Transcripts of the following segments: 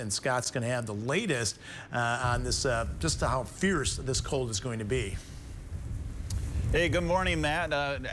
and Scott's going to have the latest on this, just how fierce this cold is going to be. Hey, good morning, Matt.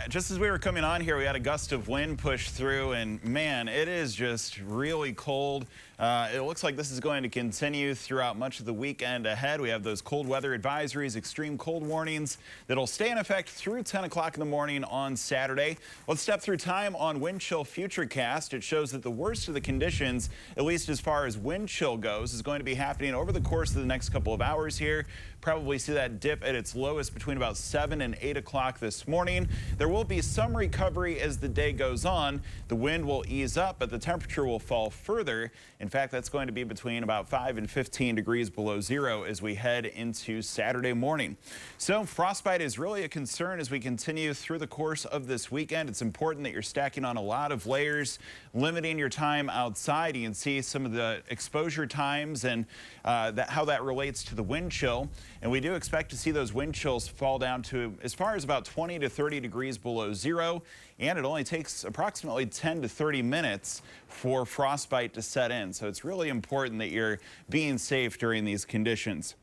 Just as we were coming on here, we had a gust of wind push through, and man, it is just really cold. It looks like this is going to continue throughout much of the weekend ahead. We have those cold weather advisories, extreme cold warnings that'll stay in effect through 10 o'clock in the morning on Saturday. Let's step through time on wind chill futurecast. It shows that the worst of the conditions, at least as far as wind chill goes, is going to be happening over the course of the next couple of hours here. Probably see that dip at its lowest between about 7 and 8 o'clock this morning. There will be some recovery as the day goes on. The wind will ease up, but the temperature will fall further. In fact, that's going to be between about 5 and 15 degrees below zero as we head into Saturday morning. So frostbite is really a concern as we continue through the course of this weekend. It's important that you're stacking on a lot of layers, limiting your time outside. You can see some of the exposure times and how that relates to the wind chill. And we do expect to see those wind chills fall down to as far as about 20 to 30 degrees below zero. And it only takes approximately 10 to 30 minutes for frostbite to set in. So it's really important that you're being safe during these conditions.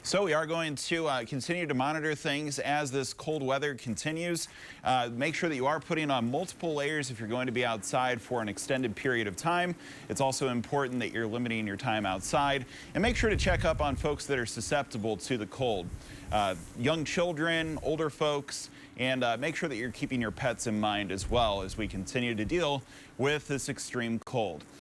So we are going to continue to monitor things as this cold weather continues. Make sure that you are putting on multiple layers if you're going to be outside for an extended period of time. It's also important that you're limiting your time outside, and make sure to check up on folks that are susceptible to the cold. Young children, older folks, and make sure that you're keeping your pets in mind as well as we continue to deal with this extreme cold.